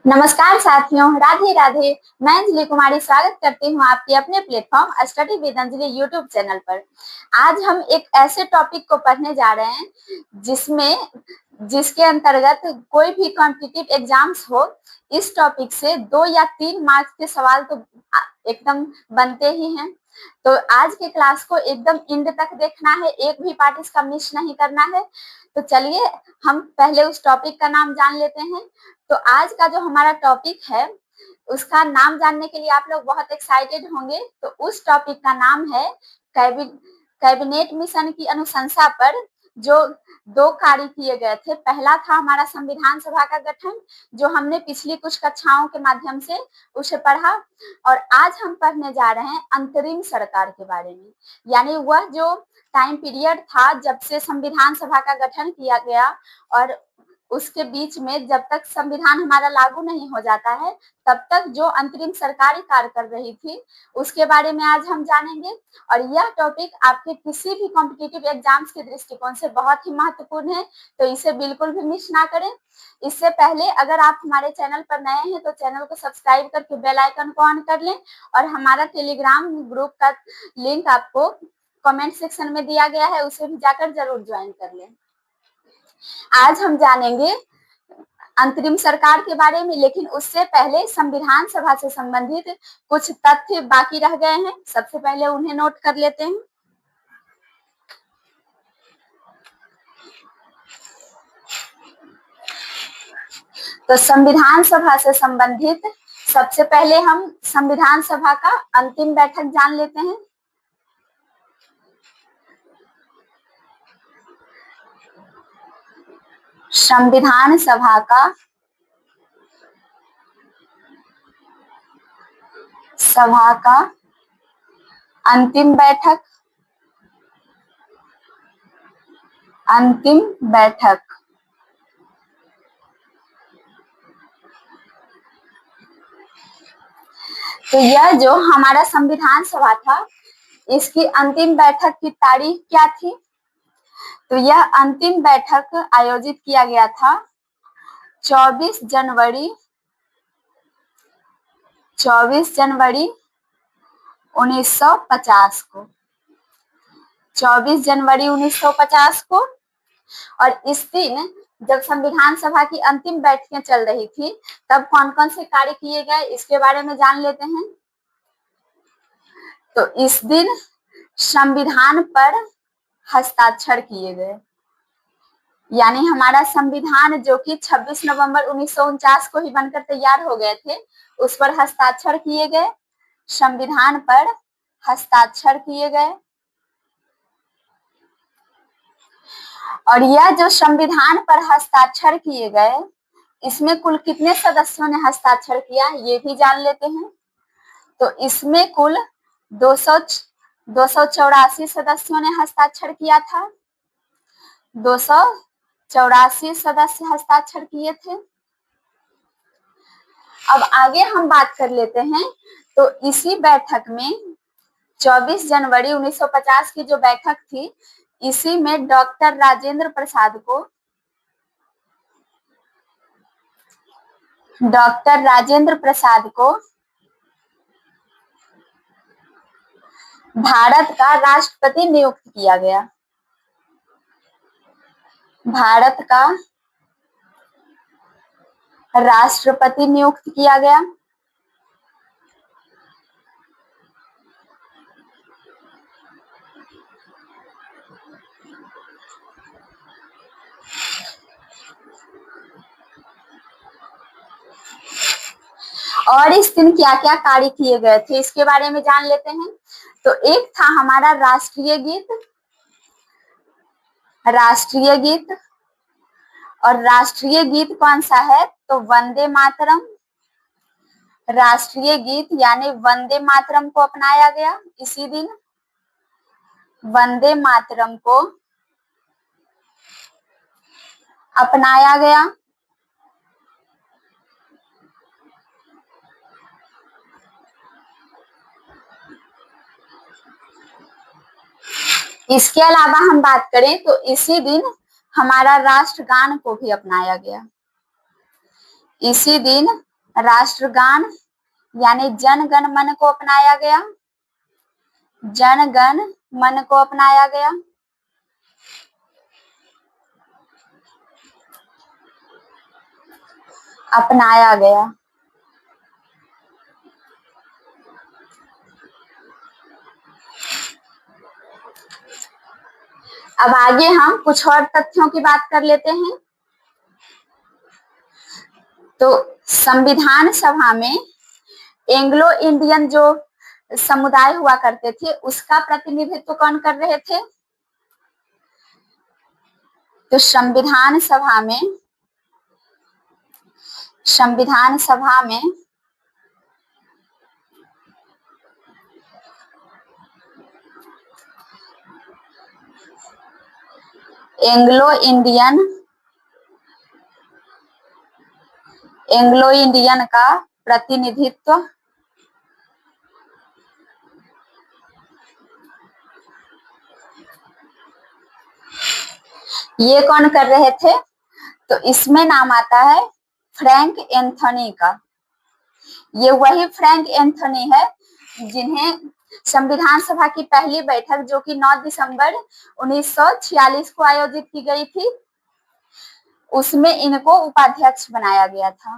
नमस्कार साथियों, राधे राधे। मैं अंजलि कुमारी स्वागत करती हूँ आपके अपने platform study with Anjali YouTube channel पर। आज हम एक ऐसे टॉपिक को पढ़ने जा रहे हैं जिसके अंतर्गत कोई भी कॉम्पिटिटिव एग्जाम्स हो, इस टॉपिक से 2 या 3 मार्क्स के सवाल तो एकदम बनते ही हैं। तो आज के क्लास को एकदम एंड तक देखना है, एक भी पार्ट इसका मिस नहीं करना है। तो चलिए हम पहले उस टॉपिक का नाम जान लेते हैं। तो आज का जो हमारा टॉपिक है उसका नाम जानने के लिए आप लोग बहुत एक्साइटेड होंगे। तो उस टॉपिक का नाम है कैबिनेट मिशन की अनुशंसा पर जो 2 कार्य किए गए थे। पहला था हमारा संविधान सभा का गठन, जो हमने पिछली कुछ कक्षाओं के माध्यम से उसे पढ़ा, और आज हम पढ़ने जा रहे हैं अंतरिम सरकार के बारे में। यानी वह जो टाइम पीरियड था जब से संविधान सभा का गठन किया गया और उसके बीच में जब तक संविधान हमारा लागू नहीं हो जाता है तब तक जो अंतरिम सरकार कार्य कर रही थी, उसके बारे में आज हम जानेंगे। और यह टॉपिक आपके किसी भी कॉम्पिटिटिव एग्जाम्स के दृष्टिकोण से बहुत ही महत्वपूर्ण है, तो इसे बिल्कुल भी मिस ना करें। इससे पहले अगर आप हमारे चैनल पर नए हैं तो चैनल को सब्सक्राइब करके बेल आइकन को ऑन कर लें, और हमारा टेलीग्राम ग्रुप का लिंक आपको कमेंट सेक्शन में दिया गया है, उसे भी जाकर जरूर ज्वाइन कर लें। आज हम जानेंगे अंतरिम सरकार के बारे में, लेकिन उससे पहले संविधान सभा से संबंधित कुछ तथ्य बाकी रह गए हैं, सबसे पहले उन्हें नोट कर लेते हैं। तो संविधान सभा से संबंधित सबसे पहले हम संविधान सभा का अंतिम बैठक जान लेते हैं। संविधान सभा का अंतिम बैठक तो यह जो हमारा संविधान सभा था, इसकी अंतिम बैठक की तारीख क्या थी? तो यह अंतिम बैठक आयोजित किया गया था 24 जनवरी 1950 को। 24 जनवरी 1950 को। और इस दिन जब संविधान सभा की अंतिम बैठकें चल रही थी, तब कौन कौन से कार्य किए गए इसके बारे में जान लेते हैं। तो इस दिन संविधान पर हस्ताक्षर किए गए, यानी हमारा संविधान जो कि 26 नवंबर 1949 को ही बनकर तैयार हो गए थे, उस पर हस्ताक्षर किए गए। संविधान पर हस्ताक्षर किए गए। और यह जो संविधान पर हस्ताक्षर किए गए, इसमें कुल कितने सदस्यों ने हस्ताक्षर किया ये भी जान लेते हैं। तो इसमें कुल 284 सदस्यों ने हस्ताक्षर किया था। 284 सदस्य हस्ताक्षर किए थे। अब आगे हम बात कर लेते हैं। तो इसी बैठक में 24 जनवरी 1950 की जो बैठक थी, इसी में डॉक्टर राजेंद्र प्रसाद को भारत का राष्ट्रपति नियुक्त किया गया। भारत का राष्ट्रपति नियुक्त किया गया। और इस दिन क्या क्या कार्य किए गए थे इसके बारे में जान लेते हैं। तो एक था हमारा राष्ट्रीय गीत। और राष्ट्रीय गीत कौन सा है? तो वंदे मातरम। राष्ट्रीय गीत यानी वंदे मातरम को अपनाया गया इसी दिन। वंदे मातरम को अपनाया गया। इसके अलावा हम बात करें तो इसी दिन हमारा राष्ट्रगान को भी अपनाया गया। इसी दिन राष्ट्रगान यानी जन गण मन को अपनाया गया, जन गण मन को अपनाया गया। अपनाया गया। अब आगे हम कुछ और तथ्यों की बात कर लेते हैं। तो संविधान सभा में एंग्लो इंडियन जो समुदाय हुआ करते थे उसका प्रतिनिधित्व कौन कर रहे थे? तो संविधान सभा में एंग्लो इंडियन का प्रतिनिधित्व ये कौन कर रहे थे? तो इसमें नाम आता है फ्रैंक एंथोनी का। ये वही फ्रैंक एंथोनी है जिन्हें संविधान सभा की पहली बैठक जो कि 9 दिसंबर 1946 को आयोजित की गई थी उसमें इनको उपाध्यक्ष बनाया गया था।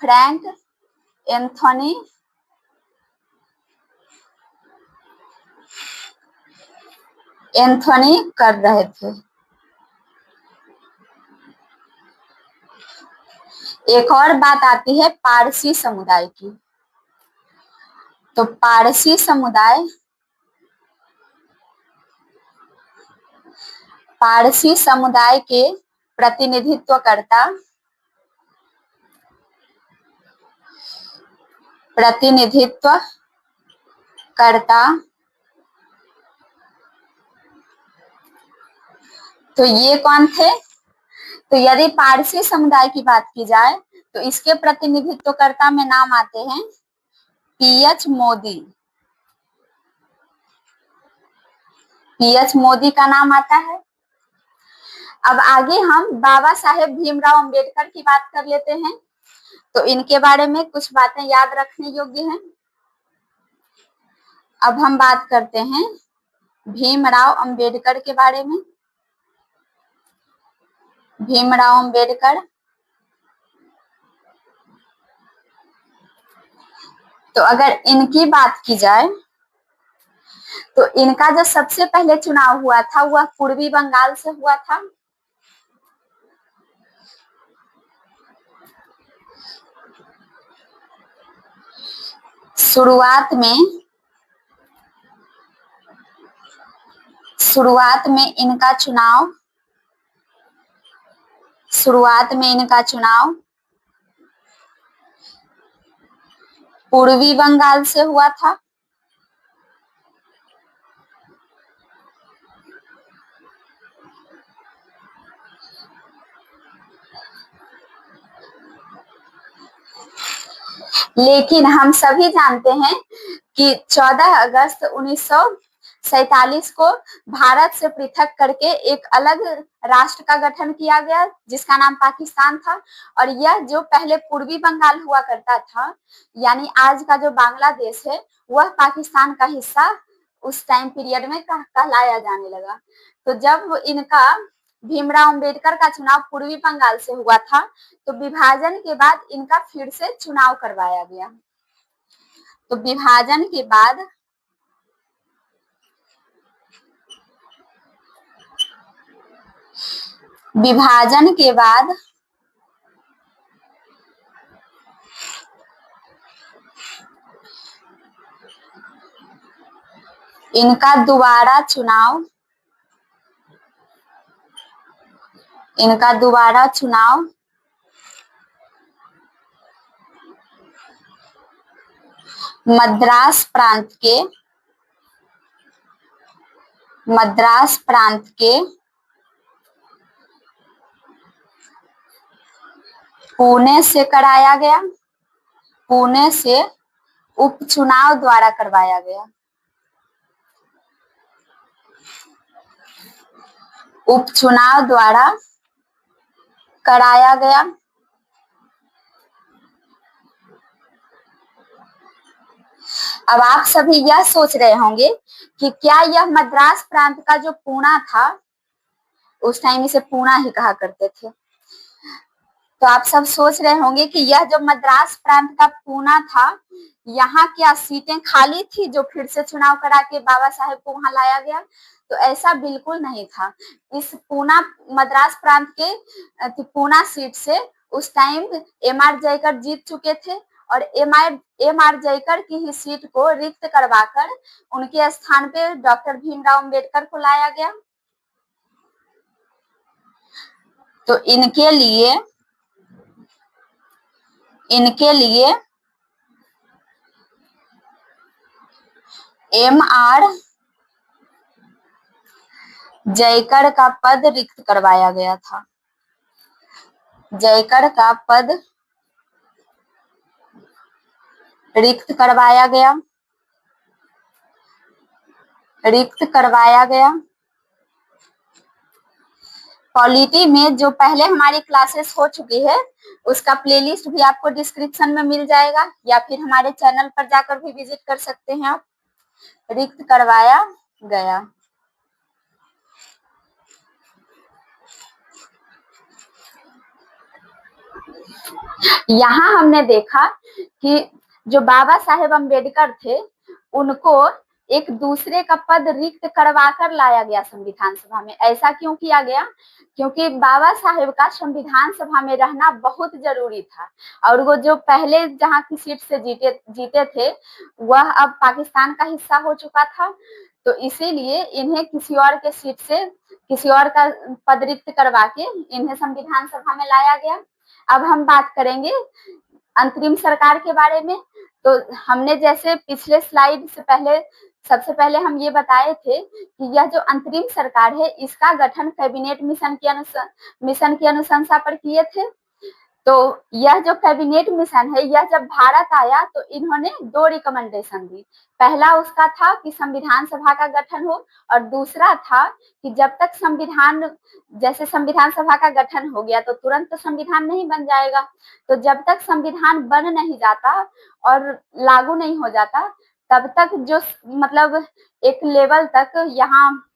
फ्रैंक एंथोनी कर रहे थे। एक और बात आती है पारसी समुदाय की। तो पारसी समुदाय के प्रतिनिधित्वकर्ता तो ये कौन थे? तो यदि पारसी समुदाय की बात की जाए तो इसके प्रतिनिधित्वकर्ता में नाम आते हैं पीएच मोदी का नाम आता है। अब आगे हम बाबा साहेब भीमराव अंबेडकर की बात कर लेते हैं। तो इनके बारे में कुछ बातें याद रखने योग्य हैं। अब हम बात करते हैं भीमराव अंबेडकर के बारे में। भीमराव अंबेडकर तो अगर इनकी बात की जाए तो इनका जो सबसे पहले चुनाव हुआ था वह पूर्वी बंगाल से हुआ था। शुरुआत में इनका चुनाव पूर्वी बंगाल से हुआ था। लेकिन हम सभी जानते हैं कि 14 अगस्त 1947 को भारत से पृथक करके एक अलग राष्ट्र का गठन किया गया जिसका नाम पाकिस्तान था। और यह जो पहले पूर्वी बंगाल हुआ करता था यानी आज का जो बांग्लादेश है वह पाकिस्तान का हिस्सा उस टाइम पीरियड में कहलाया जाने लगा। तो जब इनका भीमराव अंबेडकर का चुनाव पूर्वी बंगाल से हुआ था तो विभाजन के बाद इनका फिर से चुनाव करवाया गया। तो विभाजन के बाद इनका दोबारा चुनाव मद्रास प्रांत के पुणे से कराया गया। पुणे से उपचुनाव द्वारा करवाया गया। उपचुनाव द्वारा कराया गया। अब आप सभी यह सोच रहे होंगे कि क्या यह मद्रास प्रांत का जो पूना था, उस टाइम इसे पूना ही कहा करते थे, तो आप सब सोच रहे होंगे कि यह जो मद्रास प्रांत का पूना था, यहाँ क्या सीटें खाली थी जो फिर से चुनाव करा के बाबा साहेब को वहां लाया गया? तो ऐसा बिल्कुल नहीं था। इस पूना मद्रास प्रांत के पूना सीट से उस टाइम एम.आर. जयकर जीत चुके थे और एम.आर. जयकर की ही सीट को रिक्त करवाकर उनके स्थान पे डॉक्टर भीमराव अम्बेडकर को लाया गया। तो इनके लिए एम.आर. जयकर का पद रिक्त करवाया गया था। जयकर का पद रिक्त करवाया गया। पॉलिटी में जो पहले हमारी क्लासेस हो चुकी है, उसका प्लेलिस्ट भी आपको डिस्क्रिप्शन में मिल जाएगा, या फिर हमारे चैनल पर जाकर भी विजिट कर सकते हैं आप। रिक्त करवाया गया। यहाँ हमने देखा कि जो बाबा साहेब अम्बेडकर थे, उनको एक दूसरे का पद रिक्त करवाकर लाया गया संविधान सभा में। ऐसा क्यों किया गया? क्योंकि बाबा साहेब का संविधान सभा में रहना बहुत जरूरी था, और वो जो पहले जहाँ की सीट से जीते थे, वह अब पाकिस्तान का हिस्सा हो चुका था। तो इसीलिए इन्हें किसी और के सीट से किसी और का पद रिक्त करवा के इन्हें संविधान सभा में लाया गया। अब हम बात करेंगे अंतरिम सरकार के बारे में। तो हमने जैसे पिछले स्लाइड से पहले सबसे पहले हम ये बताए थे कि यह जो अंतरिम सरकार है, इसका गठन कैबिनेट मिशन की अनुशंसा पर किए थे। तो यह जो कैबिनेट मिशन है, यह जब भारत आया तो इन्होंने 2 रिकमेंडेशन दी। पहला उसका था कि संविधान सभा का गठन हो, और दूसरा था कि जब तक जैसे संविधान सभा का गठन हो गया तो तुरंत तो संविधान नहीं बन जाएगा, तो जब तक संविधान बन नहीं जाता और लागू नहीं हो जाता, तब तक जो मतलब एक लेवल तक यहाँ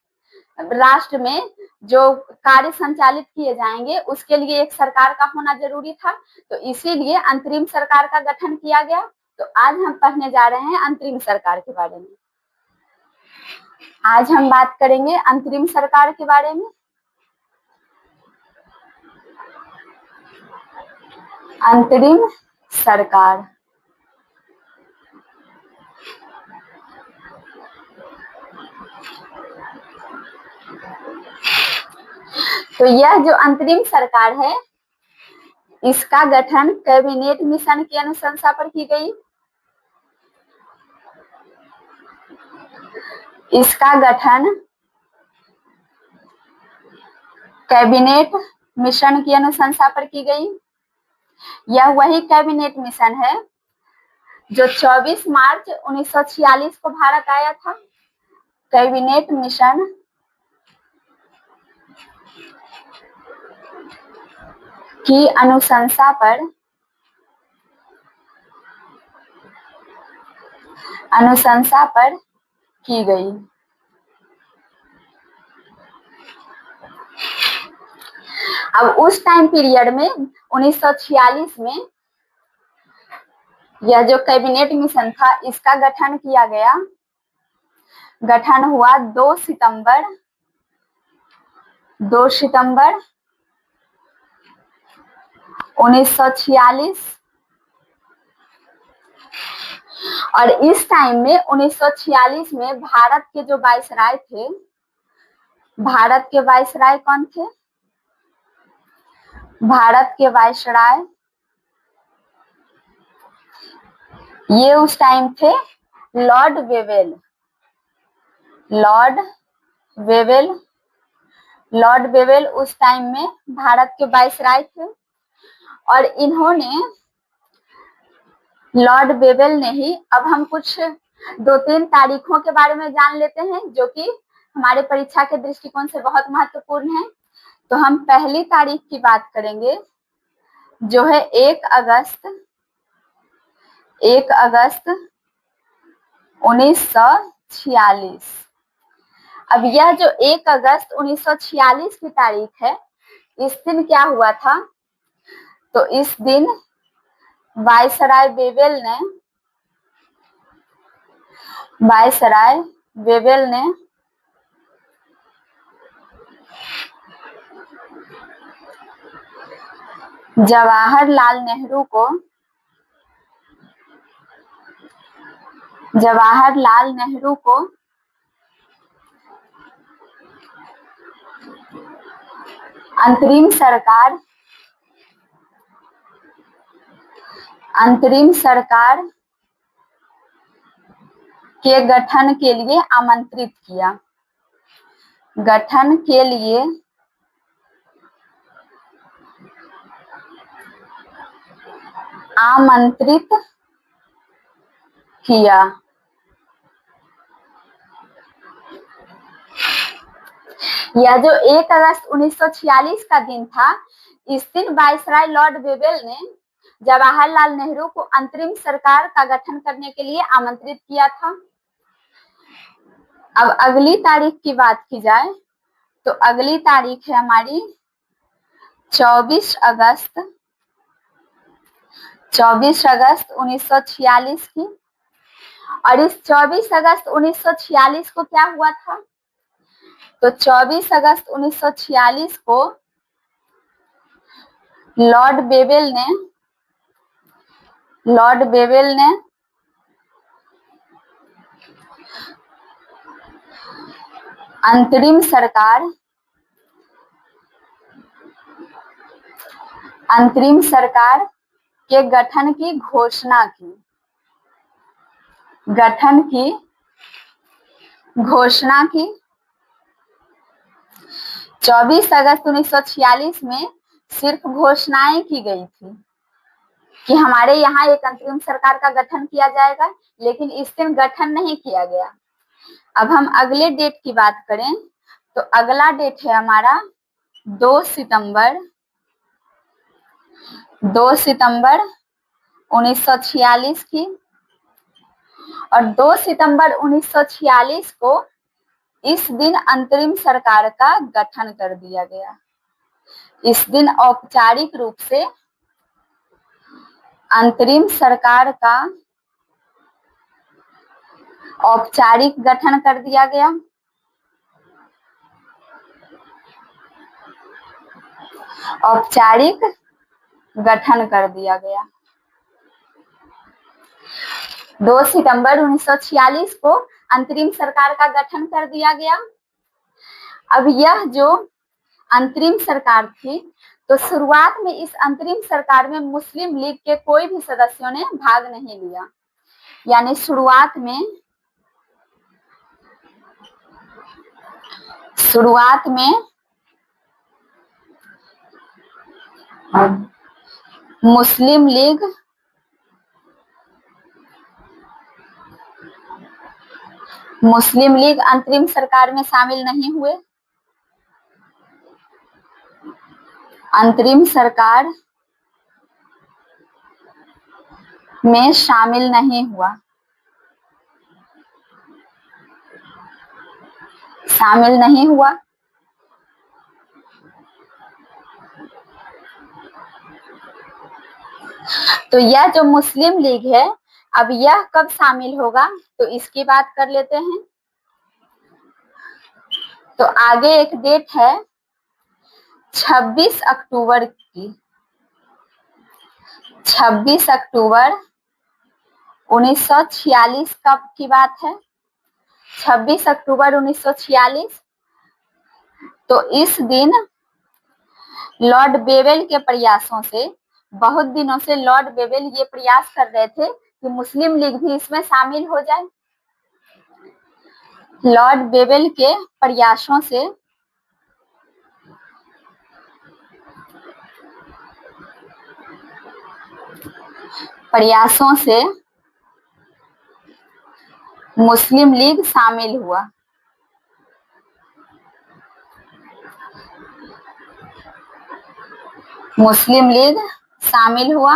राष्ट्र में जो कार्य संचालित किए जाएंगे, उसके लिए एक सरकार का होना जरूरी था। तो इसीलिए अंतरिम सरकार का गठन किया गया। तो आज हम पढ़ने जा रहे हैं अंतरिम सरकार के बारे में। आज हम बात करेंगे अंतरिम सरकार के बारे में। अंतरिम सरकार, तो यह जो अंतरिम सरकार है, इसका गठन कैबिनेट मिशन की अनुशंसा पर की गई। इसका गठन कैबिनेट मिशन की अनुशंसा पर की गई। यह वही कैबिनेट मिशन है जो 24 मार्च 1946 को भारत आया था। कैबिनेट मिशन की अनुशंसा पर की गई। अब उस टाइम पीरियड में 1946 में यह जो कैबिनेट मिशन था, इसका गठन किया गया। गठन हुआ 2 सितंबर 1946, और इस टाइम में 1946 में भारत के जो वायसराय थे, भारत के वायसराय कौन थे? भारत के वायसराय ये उस टाइम थे लॉर्ड वेवेल उस टाइम में भारत के वायसराय थे। और इन्होंने, लॉर्ड वेवेल ने ही, अब हम कुछ 2-3 तारीखों के बारे में जान लेते हैं जो कि हमारे परीक्षा के दृष्टिकोण से बहुत महत्वपूर्ण है। तो हम पहली तारीख की बात करेंगे, जो है 1 अगस्त 1946। अब यह जो 1 अगस्त 1946 की तारीख है, इस दिन क्या हुआ था? तो इस दिन वायसराय वेवेल ने जवाहरलाल नेहरू को अंतरिम सरकार के गठन के लिए आमंत्रित किया। यह जो 1 अगस्त 1946 का दिन था, इस दिन वायसराय लॉर्ड वेवेल ने जवाहरलाल नेहरू को अंतरिम सरकार का गठन करने के लिए आमंत्रित किया था। अब अगली तारीख की बात की जाए तो अगली तारीख है हमारी 24 अगस्त 1946 की। और इस 24 अगस्त 1946 को क्या हुआ था? तो 24 अगस्त 1946 को लॉर्ड वेवेल ने अंतरिम सरकार के गठन की घोषणा की। 24 अगस्त 1946 में सिर्फ घोषणाएं की गई थी कि हमारे यहाँ एक अंतरिम सरकार का गठन किया जाएगा, लेकिन इस दिन गठन नहीं किया गया। अब हम अगले डेट की बात करें तो अगला डेट है हमारा 2 सितंबर 1946 की। और 2 सितंबर 1946 को इस दिन अंतरिम सरकार का गठन कर दिया गया। इस दिन औपचारिक रूप से अंतरिम सरकार का औपचारिक गठन कर दिया गया। औपचारिक गठन कर दिया गया। 2 सितंबर 1946 को अंतरिम सरकार का गठन कर दिया गया। अब यह जो अंतरिम सरकार थी, तो शुरुआत में इस अंतरिम सरकार में मुस्लिम लीग के कोई भी सदस्यों ने भाग नहीं लिया। यानी शुरुआत में मुस्लिम लीग अंतरिम सरकार में शामिल नहीं हुए। अंतरिम सरकार में शामिल नहीं हुआ। तो यह जो मुस्लिम लीग है, अब यह कब शामिल होगा तो इसकी बात कर लेते हैं। तो आगे एक डेट है 26 अक्टूबर की। 26 अक्टूबर 1946 कब की बात है? 26 अक्टूबर 1946। तो इस दिन लॉर्ड वेवेल के प्रयासों से, बहुत दिनों से लॉर्ड वेवेल ये प्रयास कर रहे थे कि मुस्लिम लीग भी इसमें शामिल हो जाए। लॉर्ड वेवेल के प्रयासों से मुस्लिम लीग शामिल हुआ। मुस्लिम लीग शामिल हुआ।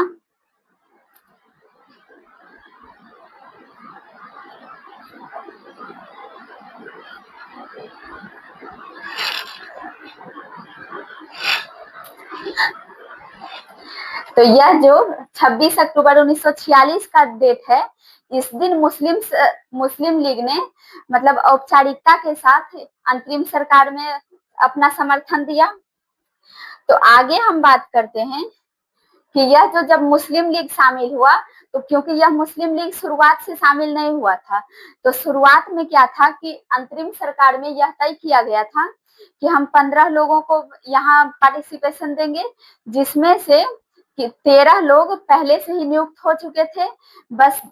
तो यह जो 26 अक्टूबर 1946 का डेट है, इस दिन मुस्लिम लीग ने मतलब औपचारिकता के साथ अंतरिम सरकार में अपना समर्थन दिया। तो आगे हम बात करते हैं कि यह जो जब मुस्लिम लीग शामिल हुआ, तो क्योंकि यह मुस्लिम लीग शुरुआत से शामिल नहीं हुआ था, तो शुरुआत में क्या था कि अंतरिम सरकार में यह तय किया गया था कि हम 15 लोगों को यहाँ पार्टिसिपेशन देंगे, जिसमें से 13 लोग पहले से ही नियुक्त हो चुके थे, बस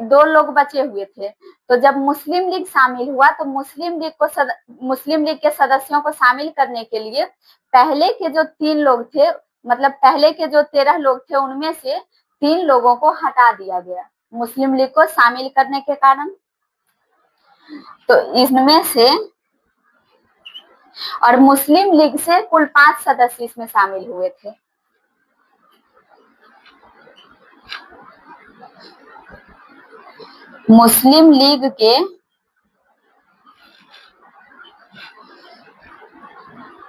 2 लोग बचे हुए थे। तो जब मुस्लिम लीग शामिल हुआ, तो मुस्लिम लीग के सदस्यों को शामिल करने के लिए पहले के जो 3 लोग थे, मतलब पहले के जो 13 लोग थे, उनमें से 3 लोगों को हटा दिया गया मुस्लिम लीग को शामिल करने के कारण। तो इनमें से और मुस्लिम लीग से कुल 5 सदस्य इसमें शामिल हुए थे। मुस्लिम लीग के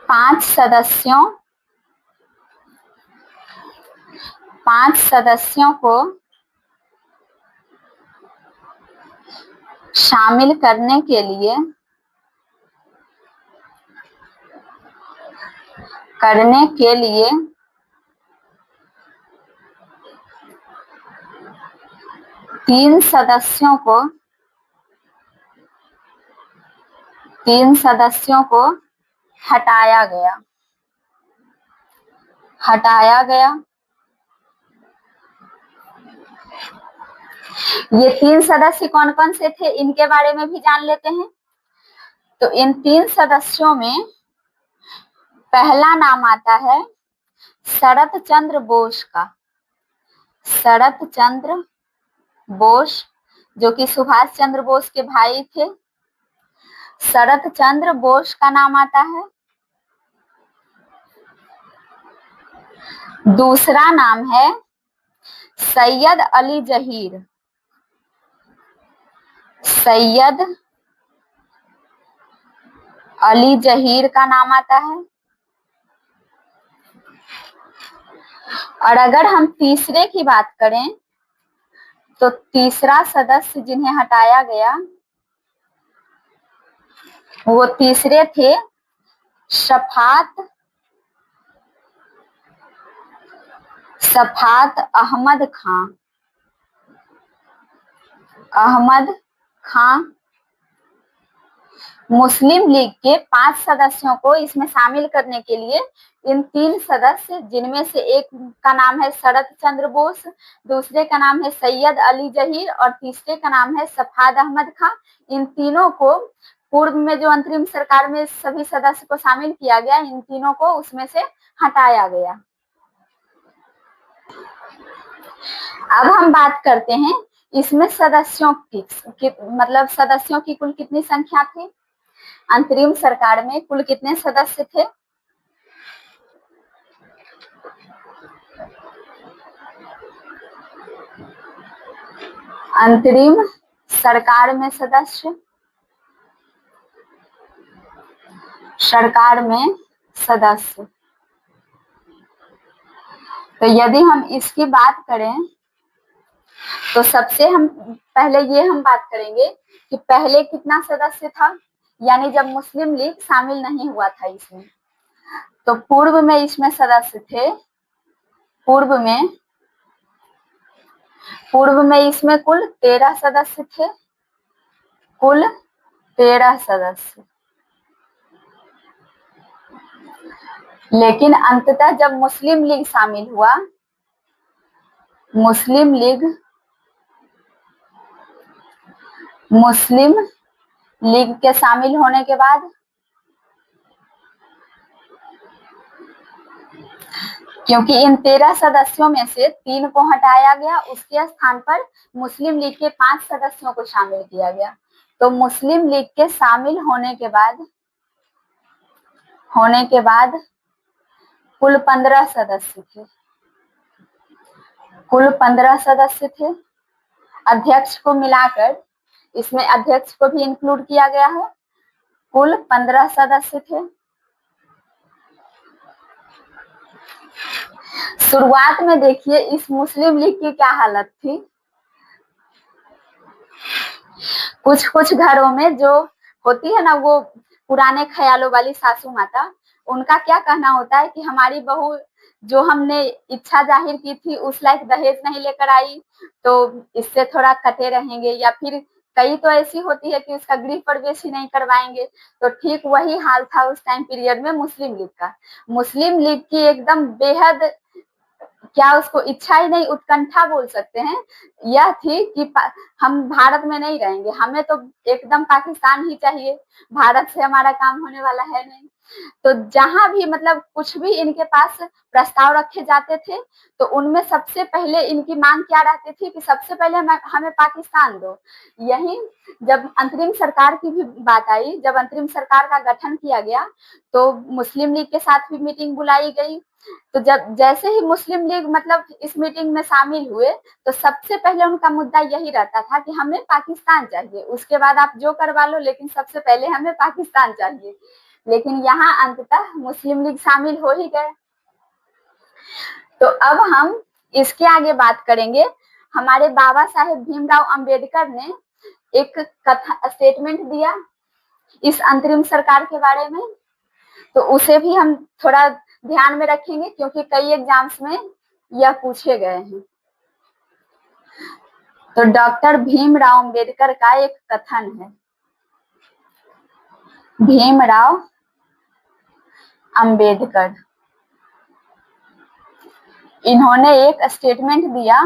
5 सदस्यों को शामिल करने के लिए 3 सदस्यों को हटाया गया। ये 3 सदस्य कौन कौन से थे, इनके बारे में भी जान लेते हैं। तो इन 3 सदस्यों में पहला नाम आता है शरत चंद्र बोस का। शरत चंद्र बोस, जो कि सुभाष चंद्र बोस के भाई थे, शरत चंद्र बोस का नाम आता है। दूसरा नाम है सैयद अली जहीर। सैयद अली जहीर का नाम आता है। और अगर हम तीसरे की बात करें, तो तीसरा सदस्य जिन्हें हटाया गया, वो तीसरे थे शफात अहमद खां। मुस्लिम लीग के 5 सदस्यों को इसमें शामिल करने के लिए इन 3 सदस्य, जिनमें से एक का नाम है शरत चंद्र बोस, दूसरे का नाम है सैयद अली जहीर और तीसरे का नाम है शफात अहमद खां, इन तीनों को पूर्व में जो अंतरिम सरकार में सभी सदस्य को शामिल किया गया, इन तीनों को उसमें से हटाया गया। अब हम बात करते हैं इसमें सदस्यों की कुल कितनी संख्या थी। अंतरिम सरकार में कुल कितने सदस्य थे? अंतरिम सरकार में सदस्य तो यदि हम इसकी बात करें, तो सबसे हम पहले ये हम बात करेंगे कि पहले कितना सदस्य था, यानी जब मुस्लिम लीग शामिल नहीं हुआ था इसमें, तो पूर्व में इसमें सदस्य थे। पूर्व में इसमें कुल 13 सदस्य थे। कुल 13 सदस्य। लेकिन अंततः जब मुस्लिम लीग शामिल हुआ, मुस्लिम लीग के शामिल होने के बाद, क्योंकि इन 13 सदस्यों में से 3 को हटाया गया, उसके स्थान पर मुस्लिम लीग के 5 सदस्यों को शामिल किया गया। तो मुस्लिम लीग के शामिल होने के बाद कुल 15 सदस्य थे। कुल 15 सदस्य थे। अध्यक्ष को मिलाकर, इसमें अध्यक्ष को भी इंक्लूड किया गया है। कुल 15 सदस्य थे। शुरुआत में देखिए इस मुस्लिम लीग की क्या हालत थी। कुछ कुछ घरों में जो होती है ना वो पुराने ख्यालों वाली सासू माता, उनका क्या कहना होता है कि हमारी बहू जो हमने इच्छा जाहिर की थी उस लायक दहेज नहीं लेकर आई तो इससे थोड़ा कटे रहेंगे, या फिर कई तो ऐसी होती है कि उसका गृह प्रवेश ही नहीं करवाएंगे। तो ठीक वही हाल था उस टाइम पीरियड में मुस्लिम लीग का। मुस्लिम लीग की एकदम बेहद, क्या उसको इच्छा ही नहीं, उत्कंठा बोल सकते हैं, यह थी कि हम भारत में नहीं रहेंगे, हमें तो एकदम पाकिस्तान ही चाहिए, भारत से हमारा काम होने वाला है नहीं। तो जहां भी मतलब कुछ भी इनके पास प्रस्ताव रखे जाते थे तो उनमें सबसे पहले इनकी मांग क्या रहती थी कि सबसे पहले हमें पाकिस्तान दो। यही जब अंतरिम सरकार की भी बात आई, जब अंतरिम सरकार का गठन किया गया तो मुस्लिम लीग के साथ भी मीटिंग बुलाई गई। तो जब जैसे ही मुस्लिम लीग मतलब इस मीटिंग में शामिल हुए तो सबसे पहले उनका मुद्दा यही रहता था कि हमें पाकिस्तान चाहिए, उसके बाद आप जो करवा लो लेकिन सबसे पहले हमें पाकिस्तान चाहिए। लेकिन यहाँ अंततः मुस्लिम लीग शामिल हो ही गए। तो अब हम इसके आगे बात करेंगे। हमारे बाबा साहेब भीमराव अंबेडकर ने एक कथा स्टेटमेंट दिया इस अंतरिम सरकार के बारे में, तो उसे भी हम थोड़ा ध्यान में रखेंगे क्योंकि कई एग्जाम्स में यह पूछे गए हैं। तो डॉक्टर भीमराव अंबेडकर का एक कथन है। भीमराव अंबेडकर, इन्होंने एक स्टेटमेंट दिया।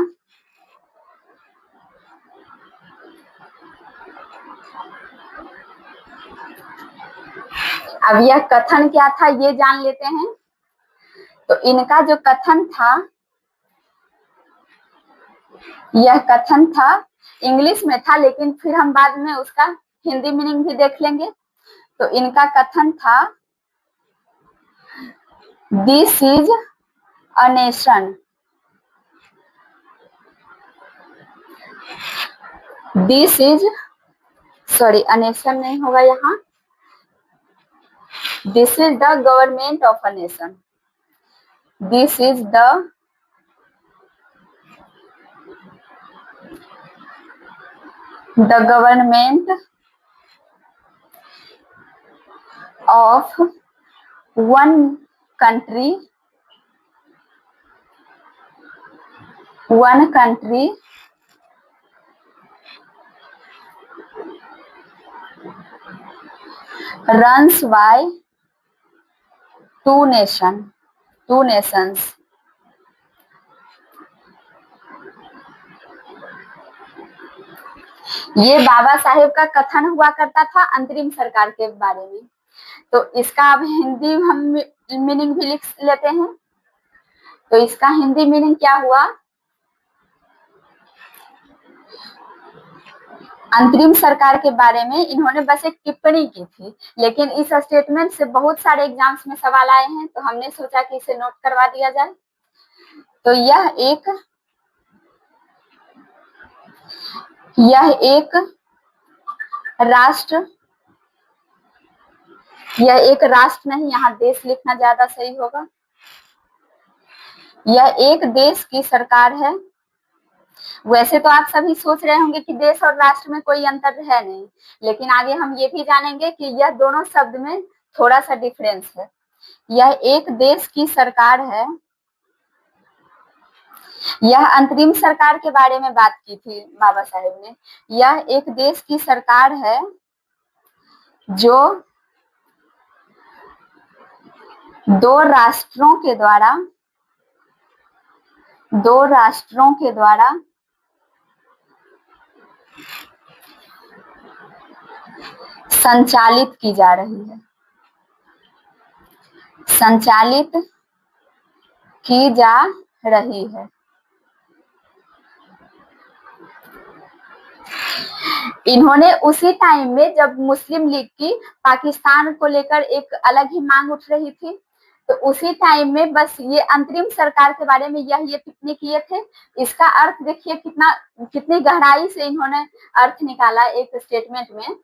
अब यह कथन क्या था ये जान लेते हैं। तो इनका जो कथन था, यह कथन था इंग्लिश में था लेकिन फिर हम बाद में उसका हिंदी मीनिंग भी देख लेंगे। तो इनका कथन था, this is a nation, this is, sorry a nation नहीं होगा यहाँ, this is the government of a nation, this is the government of one country, one country runs by two nations. ये बाबा साहेब का कथन हुआ करता था अंतरिम सरकार के बारे में। तो इसका अब हिंदी हम मीनिंग भी लिख लेते हैं। तो इसका हिंदी मीनिंग क्या हुआ, अंतरिम सरकार के बारे में इन्होंने बस एक टिप्पणी की थी, लेकिन इस स्टेटमेंट से बहुत सारे एग्जाम्स में सवाल आए हैं तो हमने सोचा कि इसे नोट करवा दिया जाए। तो यह एक राष्ट्र नहीं, यहाँ देश लिखना ज्यादा सही होगा। यह एक देश की सरकार है। वैसे तो आप सभी सोच रहे होंगे कि देश और राष्ट्र में कोई अंतर है नहीं, लेकिन आगे हम ये भी जानेंगे कि यह दोनों शब्द में थोड़ा सा डिफरेंस है। यह एक देश की सरकार है। यह अंतरिम सरकार के बारे में बात की थी बाबा साहेब ने। यह एक देश की सरकार है जो दो राष्ट्रों के द्वारा संचालित की जा रही है, संचालित की जा रही है। इन्होंने उसी टाइम में जब मुस्लिम लीग की पाकिस्तान को लेकर एक अलग ही मांग उठ रही थी, तो उसी टाइम में बस ये अंतरिम सरकार के बारे में ये टिप्पणी किए थे। इसका अर्थ देखिए कितनी गहराई से इन्होंने अर्थ निकाला एक स्टेटमेंट में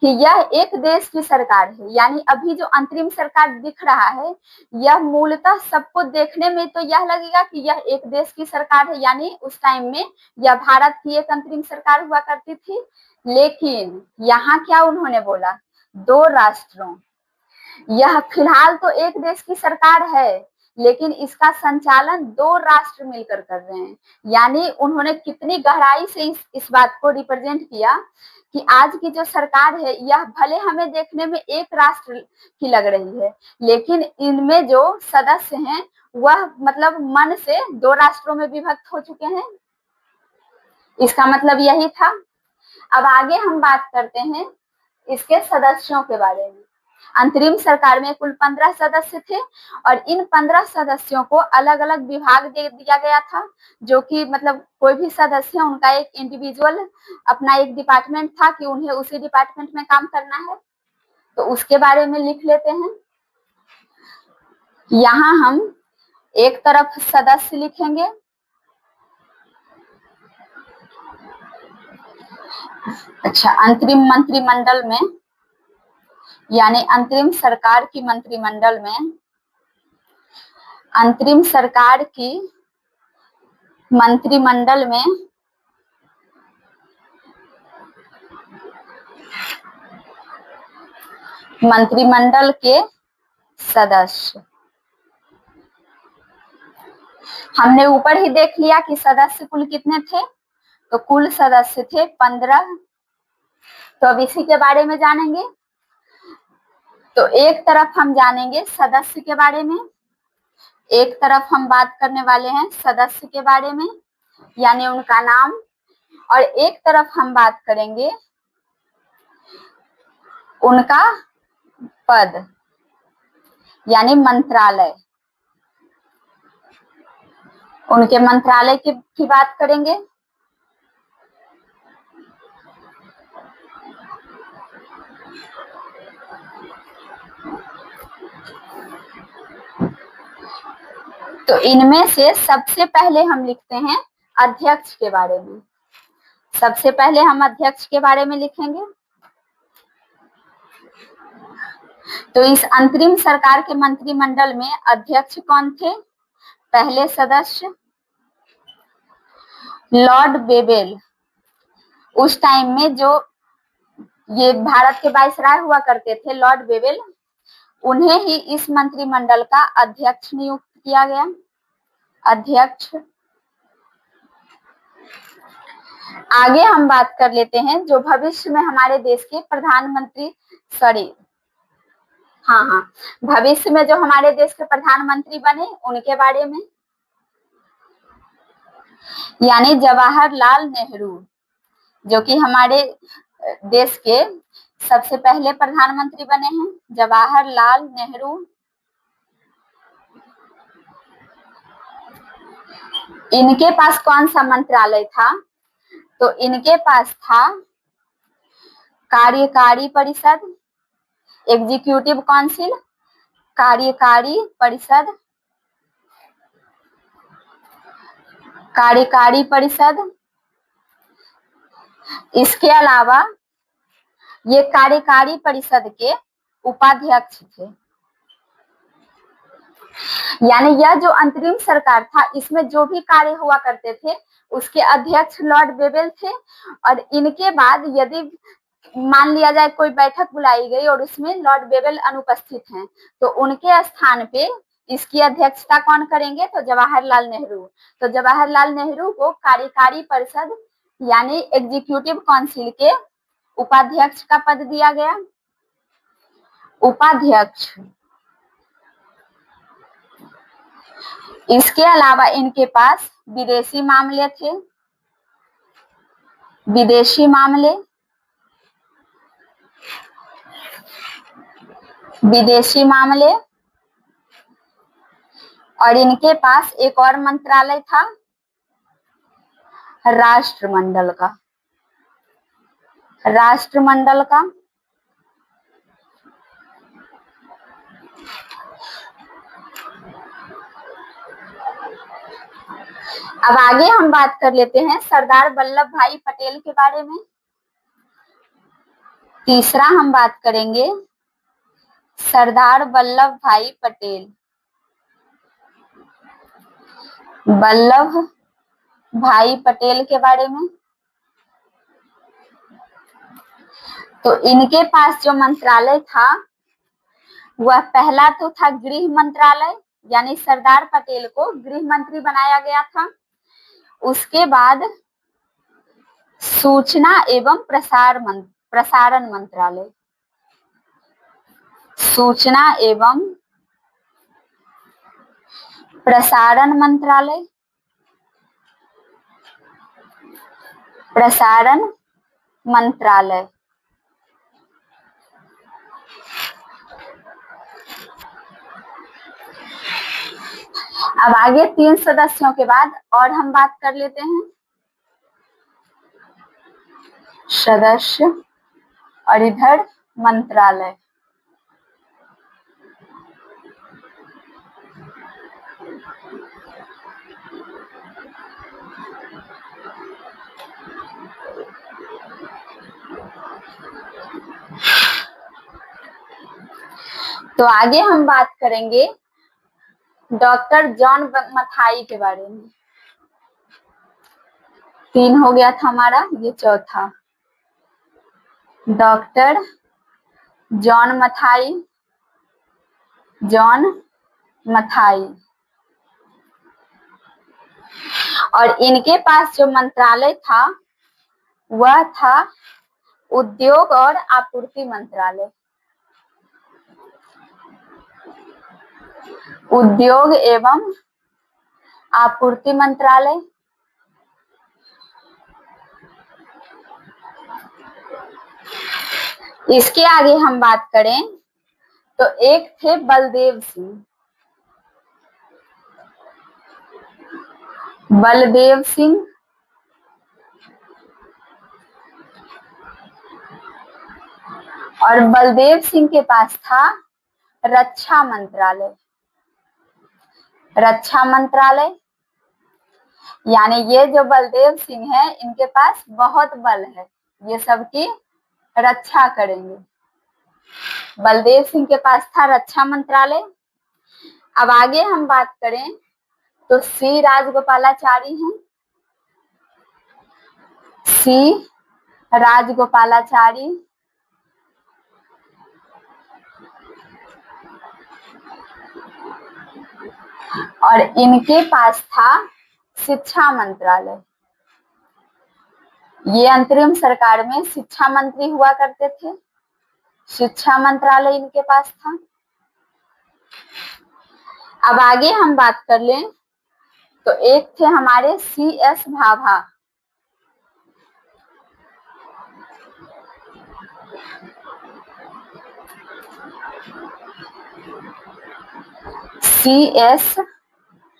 कि यह एक देश की सरकार है। यानी अभी जो अंतरिम सरकार दिख रहा है, यह मूलतः सबको देखने में तो यह लगेगा कि यह एक देश की सरकार है, यानी उस टाइम में यह भारत की एक अंतरिम सरकार हुआ करती थी। लेकिन यहाँ क्या उन्होंने बोला, 2 राष्ट्रों। यह फिलहाल तो एक देश की सरकार है, लेकिन इसका संचालन 2 राष्ट्र मिलकर कर रहे हैं। यानी उन्होंने कितनी गहराई से इस बात को रिप्रेजेंट किया कि आज की जो सरकार है, यह भले हमें देखने में एक राष्ट्र की लग रही है, लेकिन इनमें जो सदस्य हैं वह मतलब मन से 2 राष्ट्रों में विभक्त हो चुके हैं। इसका मतलब यही था। अब आगे हम बात करते हैं इसके सदस्यों के बारे में। अंतरिम सरकार में कुल 15 सदस्य थे और इन 15 सदस्यों को अलग अलग विभाग दे दिया गया था, जो कि मतलब कोई भी सदस्य उनका एक इंडिविजुअल अपना एक डिपार्टमेंट था कि उन्हें उसी डिपार्टमेंट में काम करना है। तो उसके बारे में लिख लेते हैं। यहाँ हम एक तरफ सदस्य लिखेंगे, अच्छा, अंतरिम मंत्रिमंडल में यानी अंतरिम सरकार की मंत्रिमंडल में, अंतरिम सरकार की मंत्रिमंडल में मंत्रिमंडल के सदस्य, हमने ऊपर ही देख लिया कि सदस्य कुल कितने थे, तो कुल सदस्य थे 15। तो अब इसी के बारे में जानेंगे। तो एक तरफ हम जानेंगे सदस्य के बारे में, एक तरफ हम बात करने वाले हैं सदस्य के बारे में यानी उनका नाम, और एक तरफ हम बात करेंगे उनका पद यानी मंत्रालय, उनके मंत्रालय की बात करेंगे। तो इनमें से सबसे पहले हम लिखते हैं अध्यक्ष के बारे में। सबसे पहले हम अध्यक्ष के बारे में लिखेंगे। तो इस अंतरिम सरकार के मंत्रिमंडल में अध्यक्ष कौन थे? पहले सदस्य लॉर्ड बेवेल। उस टाइम में जो ये भारत के वाइसराय हुआ करते थे लॉर्ड बेवेल, उन्हें ही इस मंत्रिमंडल का अध्यक्ष नियुक्त किया गया। अध्यक्ष। आगे हम बात कर लेते हैं जो भविष्य में हमारे देश के प्रधानमंत्री, भविष्य में जो हमारे देश के प्रधानमंत्री बने उनके बारे में, यानी जवाहरलाल नेहरू, जो कि हमारे देश के सबसे पहले प्रधानमंत्री बने हैं, जवाहरलाल नेहरू। इनके पास कौन सा मंत्रालय था? तो इनके पास था कार्यकारी परिषद, एग्जीक्यूटिव काउंसिल, कार्यकारी परिषद, कार्यकारी परिषद। इसके अलावा ये कार्यकारी परिषद के उपाध्यक्ष थे। यानी यह जो अंतरिम सरकार था, इसमें जो भी कार्य हुआ करते थे उसके अध्यक्ष लॉर्ड बेवेल थे, और इनके बाद यदि मान लिया जाए कोई बैठक बुलाई गई और उसमें लॉर्ड बेवेल अनुपस्थित हैं, तो उनके स्थान पे इसकी अध्यक्षता कौन करेंगे? तो जवाहरलाल नेहरू। तो जवाहरलाल नेहरू को कार्यकारी परिषद यानी एग्जीक्यूटिव काउंसिल के उपाध्यक्ष का पद दिया गया। उपाध्यक्ष। इसके अलावा इनके पास विदेशी मामले थे, विदेशी मामले, विदेशी मामले, और इनके पास एक और मंत्रालय था राष्ट्रमंडल का, राष्ट्रमंडल का। अब आगे हम बात कर लेते हैं सरदार वल्लभ भाई पटेल के बारे में। तीसरा हम बात करेंगे सरदार वल्लभ भाई पटेल। वल्लभ भाई पटेल के बारे में, तो इनके पास जो मंत्रालय था वह पहला तो था गृह मंत्रालय, यानी सरदार पटेल को गृह मंत्री बनाया गया था। उसके बाद सूचना एवं प्रसारण मंत्रालय, सूचना एवं प्रसारण मंत्रालय, प्रसारण मंत्रालय। अब आगे 3 सदस्यों के बाद और हम बात कर लेते हैं सदस्य और इधर मंत्रालय। तो आगे हम बात करेंगे डॉक्टर जॉन मथाई के बारे में। 3 हो गया था हमारा, ये चौथा doctor John Mathai, John Mathai. और इनके पास जो मंत्रालय था वह था उद्योग और आपूर्ति मंत्रालय, उद्योग एवं आपूर्ति मंत्रालय। इसके आगे हम बात करें तो एक थे बलदेव सिंह, बलदेव सिंह। और बलदेव सिंह के पास था रक्षा मंत्रालय, रक्षा मंत्रालय। यानी ये जो बलदेव सिंह है इनके पास बहुत बल है, ये सबकी रक्षा करेंगे। बलदेव सिंह के पास था रक्षा मंत्रालय। अब आगे हम बात करें तो सी राजगोपालाचारी हैं, सी राजगोपालाचारी। और इनके पास था शिक्षा मंत्रालय, ये अंतरिम सरकार में शिक्षा मंत्री हुआ करते थे, शिक्षा मंत्रालय इनके पास था। अब आगे हम बात कर लें तो एक थे हमारे CS भाभा, CS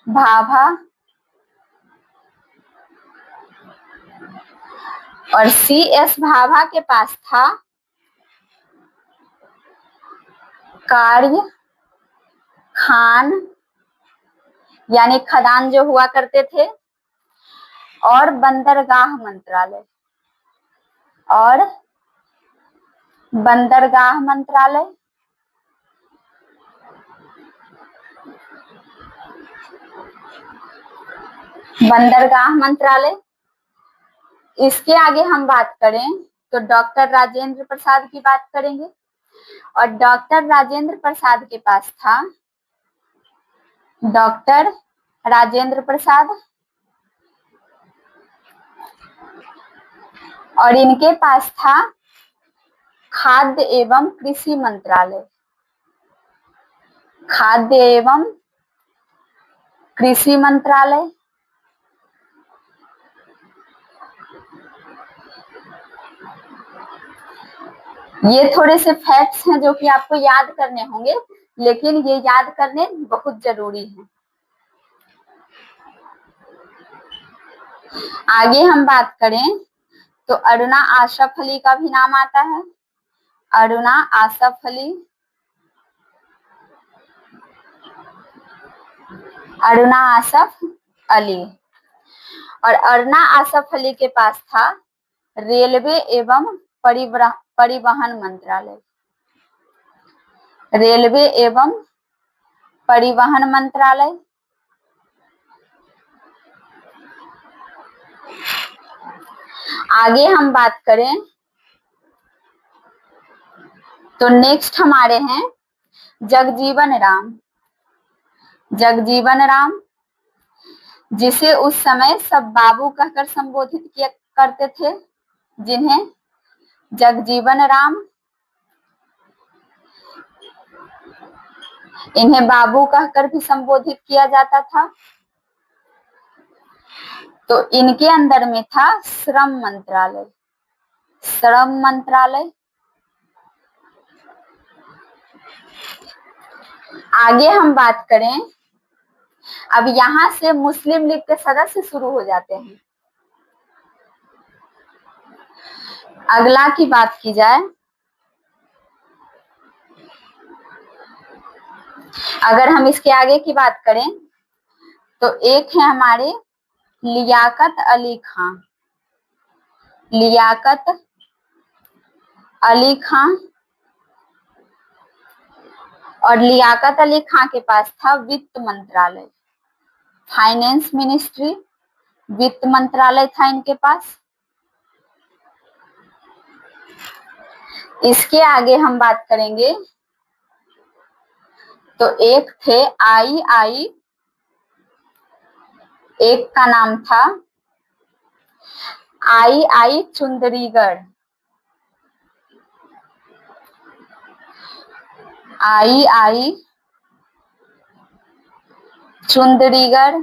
भाभा। और CS भाभा के पास था कार्य खान, यानी खदान जो हुआ करते थे, और बंदरगाह मंत्रालय, और बंदरगाह मंत्रालय। बंदरगाह मंत्रालय। इसके आगे हम बात करें तो डॉक्टर राजेंद्र प्रसाद की बात करेंगे। और डॉक्टर राजेंद्र प्रसाद के पास था डॉक्टर राजेंद्र प्रसाद। और इनके पास था खाद्य एवं कृषि मंत्रालय, खाद्य एवं कृषि मंत्रालय। ये थोड़े से फैक्ट्स हैं जो कि आपको याद करने होंगे, लेकिन ये याद करने बहुत जरूरी है। आगे हम बात करें तो अरुणा आसफ अली का भी नाम आता है, अरुणा आसफ अली, अरुणा आसफ अली। और अरना आसफ अली के पास था रेलवे एवं परिवहन मंत्रालय। रेलवे एवं परिवहन मंत्रालय। आगे हम बात करें तो नेक्स्ट हमारे हैं जगजीवन राम। जगजीवन राम, जिसे उस समय सब बाबू कहकर संबोधित किया करते थे, जिन्हें जगजीवन राम, इन्हें बाबू कहकर भी संबोधित किया जाता था। तो इनके अंदर में था श्रम मंत्रालय। श्रम मंत्रालय। आगे हम बात करें, अब यहां से मुस्लिम लीग के सदस्य शुरू हो जाते हैं। अगला की बात की जाए, अगर हम इसके आगे की बात करें तो एक है हमारे लियाकत अली खां। लियाकत अली खां, और लियाकत अली खां के पास था वित्त मंत्रालय, फाइनेंस मिनिस्ट्री, वित्त मंत्रालय था इनके पास। इसके आगे हम बात करेंगे तो एक थे एक का नाम था आई चुंदरीगढ़। आई चुंदरीगढ़।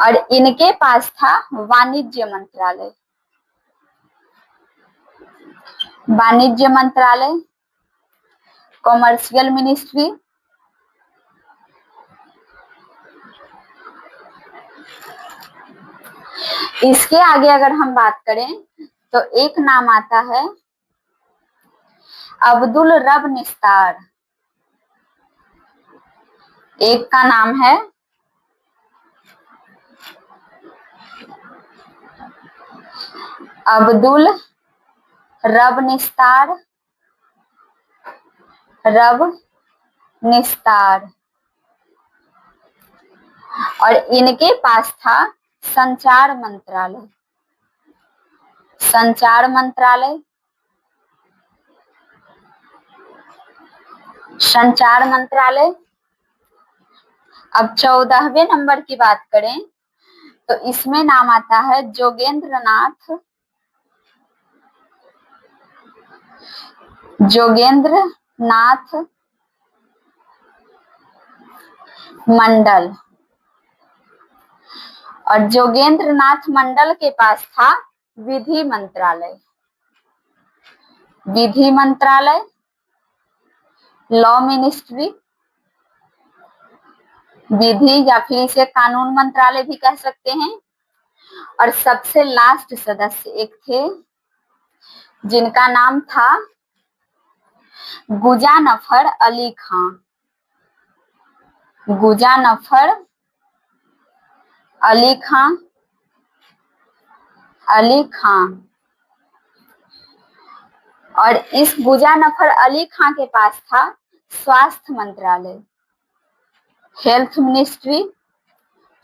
और इनके पास था वाणिज्य मंत्रालय। वाणिज्य मंत्रालय, कॉमर्शियल मिनिस्ट्री। इसके आगे अगर हम बात करें तो एक नाम आता है अब्दुल रब निस्तार। एक का नाम है अब्दुल रब निस्तार। रब निस्तार। और इनके पास था संचार मंत्रालय। संचार मंत्रालय। संचार मंत्रालय। अब 14वें नंबर की बात करें तो इसमें नाम आता है जोगेंद्र नाथ मंडल। और जोगेंद्र नाथ मंडल के पास था विधि मंत्रालय। विधि मंत्रालय, लॉ मिनिस्ट्री, विधि या फिर इसे कानून मंत्रालय भी कह सकते हैं। और सबसे लास्ट सदस्य एक थे जिनका नाम था गुजानफर अली खां। गुजानफर अली खां। अली खां। और इस गुजानफर अली खां के पास था स्वास्थ्य मंत्रालय, हेल्थ मिनिस्ट्री,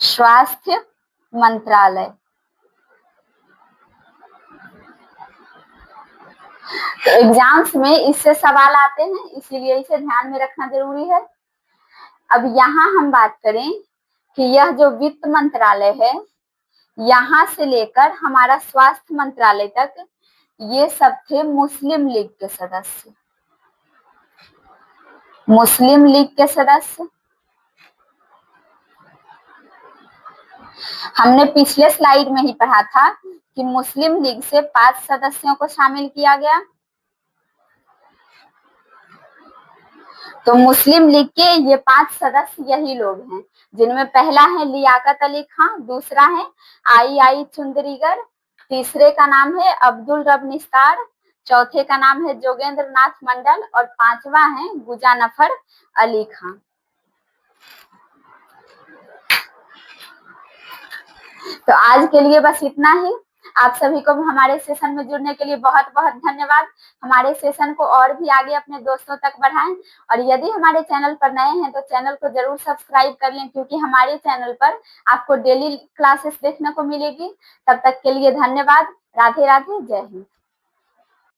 स्वास्थ्य मंत्रालय। तो एग्जाम्स में इससे सवाल आते हैं, इसीलिए इसे ध्यान में रखना जरूरी है। अब यहाँ हम बात करें कि यह जो वित्त मंत्रालय है, यहाँ से लेकर हमारा स्वास्थ्य मंत्रालय तक, ये सब थे मुस्लिम लीग के सदस्य। मुस्लिम लीग के सदस्य। हमने पिछले स्लाइड में ही पढ़ा था कि मुस्लिम लीग से 5 सदस्यों को शामिल किया गया। तो मुस्लिम लीग के ये 5 सदस्य यही लोग हैं, जिनमें पहला है लियाकत अली खां, दूसरा है आई चुंदरीगढ़, तीसरे का नाम है अब्दुल रब निस्तार, चौथे का नाम है जोगेंद्र नाथ मंडल और 5वां है गुजानफर अली खां। तो आज के लिए बस इतना ही। आप सभी को हमारे सेशन में जुड़ने के लिए बहुत बहुत धन्यवाद। हमारे सेशन को और भी आगे अपने दोस्तों तक बढ़ाएं, और यदि हमारे चैनल पर नए हैं तो चैनल को जरूर सब्सक्राइब कर लें, क्योंकि हमारे चैनल पर आपको डेली क्लासेस देखने को मिलेगी। तब तक के लिए धन्यवाद। राधे राधे, जय हिंद।